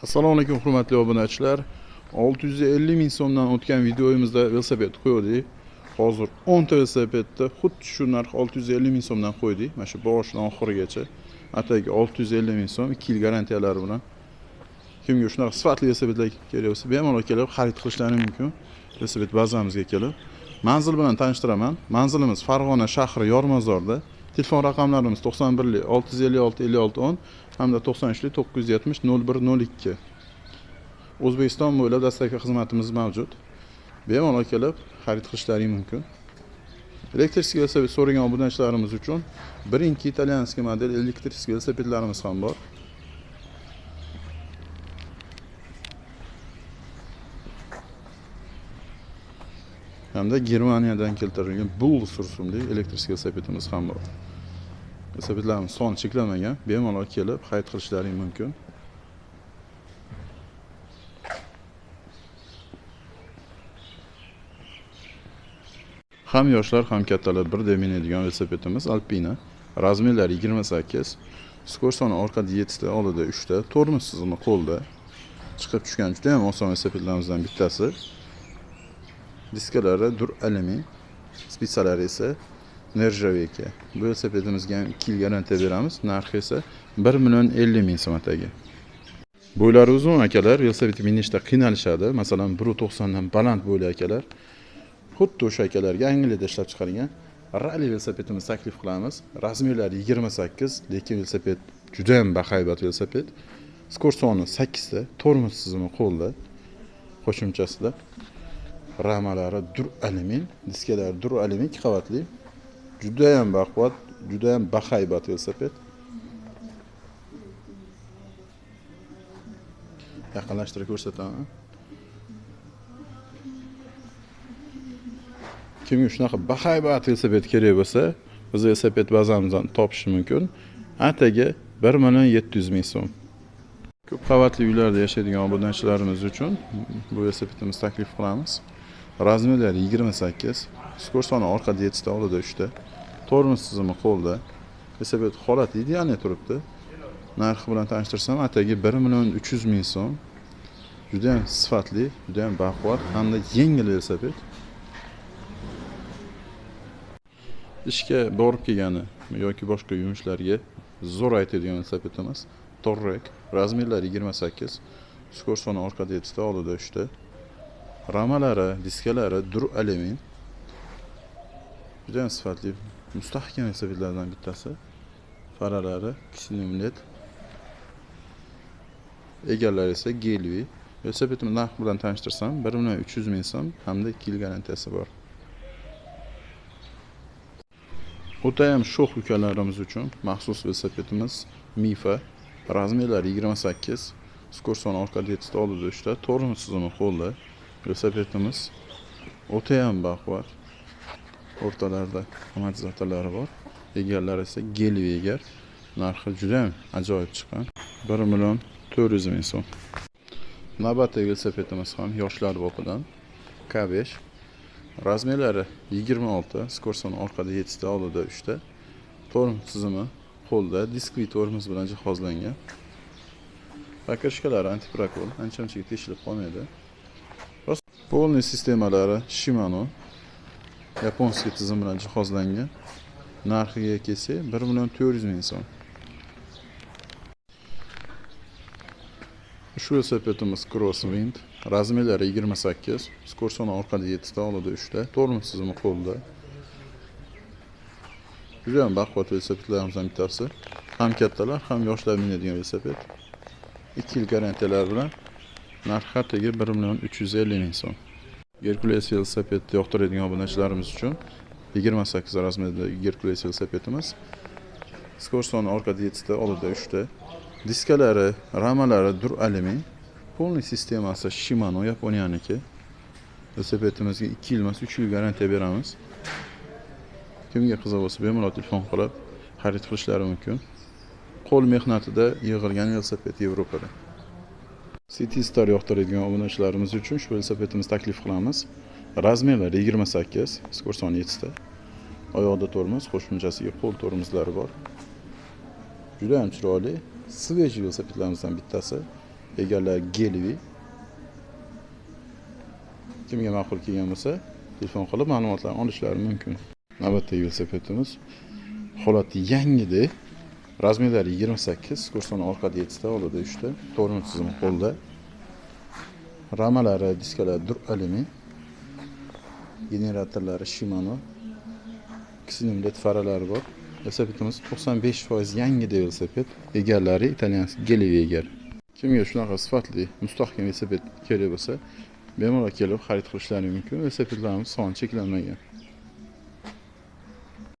Assalomu alaykum hurmatli obunachilar. 650 ming so'mdan o'tgan videomizda velosiped qo'ydik. Hozir 10 ta velosipedni xuddi shu narx 650 ming so'mdan qo'ydik. Mana shu boshidan oxirigacha. Atagi 650 ming so'm 2 yil garantiyalari bilan. Kimga shunaqa sifatli velosipedlar kerak bo'lsa, bemalol kelib xarid qilishlari mumkin. Velosiped bazamizga kelib. Manzil bilan tanishtiraman. Manzilimiz Farg'ona shahri Yormazorda. Telefon raqamlarimiz 91 656 56 10 hamda 93 970 0102. O'zbekiston bo'ylab dastlabki xizmatimiz mavjud. Bemalol kelib xarid qilishlaring mumkin. Elektrический velosiped so'ragan obunachilarimiz uchun birinchi italyanskiy model elektrический velosipedlarimiz ham bor. Hamda Germaniyadan keltirilgan Bulls rusumli elektrический velosipedimiz ham bor. Velosipedlarimiz soni cheklanmagan, bemalol kelib xarid qilishlaring mumkin. Ham yoshlar, ham kattalar birdek minadigan velosipedimiz Alpina. Razmerlari 28, skor soni orqada 7 ta, oldida 3 ta, tormoz tizimi qo'lda. Chiqib tushgan juda ham oson velosipedlarimizdan bittasi. Diskalari dur alyumin, spitsalari esa nerjaveyka. Bu velosipedimizga 2 yil garantiya beramiz. Narxi esa 1 million 50 ming so'm atagi. Bo'ylari uzun akalar velosiped minishda qiynalishadi. Masalan, 1.90 dan baland bo'yli akalar. Xuddi o'sha akalarga Angliyada ishlab chiqarilgan rally velosipedimiz taklif qilamiz. Razmerlari 28, lekin velosiped juda ham bahaybat velosiped. Skor soni 8 ta, tormoz tizimi qo'lda. Qo'shimchasida ramalari dur alyumin, diskalari dur alyumin 2 qavatli. Juda ham baquvvat, juda ham bahaybat velosiped. Yaqinlashtirib ko'rsataman. Kimga shunaqa bahaybat velosiped kerak bo'lsa, biz velosiped bazamizdan topish mumkin. Atagi 1 million 700 ming so'm. Ko'p qavatli uylarda yashaydigan obunachilarimiz uchun bu velosipedimizni taklif qilamiz. Razmerlari 28, skor soni orqada 7 ta, oldida 3 ta. Tormoz tizimi qo'lda. Velosiped holati ideal turibdi. Narxi bilan tanishtirsam, atagi 1 million 300 ming so'm. Juda ham sifatli, juda ham baquvvat hamda yengil velosiped. Ishga borib kelgani yoki boshqa yumushlarga zo'r aytadigan velosipedimiz Torrek. Razmerlari 28, skor soni orqada 7 ta, oldida 3 ta. Ramalari, diskalari dur alyumin. Juda ham sifatli, mustahkam velosipedlardan bittasi. Faralari ksinium led. Egallari esa gelvi. Velosipedni narx bilan tanishtirsam 1 million 300 ming so'm hamda 2 yil garantiyasi bor. O'ta ham sho'x ukalarimiz uchun maxsus velosipedimiz Mifa. Razmerlari 28, skor soni orqada 7 ta, oldida 3 ta, tormoz tizimi qo'lda. Velosipedimiz o'ta ham baquvvat. O'rtalarida amortizatorlari bor. Egallari esa gelvi egar. Narxi juda ham ajoyib chiqqan. 1 million 400 ming so'm. Navbatdagi velosipedimiz ham yoshlar boqidan K5. Razmerlari 26, skor soni orqada 7 ta, oldida 3 ta. Tormoz tizimi qo'lda, diskli tormoz bilan jihozlangan. Pokrishkalari antiprokol, ancha-munchaga teshilib qolmaydi. Polniy sistemalari Shimano yaponskiy tizim bilan jihozlangan. Narxiga kelsak 1 million 400 ming so'm. Shu velosipedimiz Crosswind. Razmerlari 28, skor soni orqada 7 ta, oldida 3 ta, tormoz tizimi qo'lda. Juda ham baquvvat velosipedlarimizdan bittasi. Ham kattalar, ham yoshlar minadigan velosiped. 2 yil garantiyalar bilan narxi atigi 1 million 350 ming so'm. Hercules velosipedni yoqtiradigan obunachilarimiz uchun 28 razmerdagi Hercules velosipedimiz. Skor soni orqada 7 ta, oldida 3 ta. Diskalari, ramalari dur alyumin. Polniy sistemasi Shimano Yaponiyaniki. Velosipedimizga 2 yil emas, 3 yil garantiya beramiz. Kimga qiziq bo'lsa, bemalol telefon qilib xarid qilishlari mumkin. Qo'l mehnatida yig'ilgan velosiped Yevropada. City Star yoqtiradigan obunachilarimiz uchun shu velosipedimizni taklif qilamiz. Razmerlari 28, skor soni 7 ta. Oyoqda tormoz, qo'shimchasiga qo'l tormozlari bor. Juda ham chiroyli, svej velosipedlarimizdan bittasi. Egalari Gelvi. Kimga ma'qul kelgan bo'lsa, telefon qilib ma'lumotlarni olishlari mumkin. Navbatdagi velosipedimiz holati yangida. Razmerlari 28, kursoni orqada 7 ta, oldida 3 ta, tormoz tizimi qo'lda. Ramalari, diskalari dur alyumin. Generatorlari Shimano. Xenon faralari bor. Velosipedimiz 95% yangi velosiped. Egalari italyan Gelvi egari. Kimga shunaqa sifatli, mustahkam velosiped kerak bo'lsa, bemalol kelib xarid qilishlari mumkin. Velosipedlarimiz soni cheklanmagan.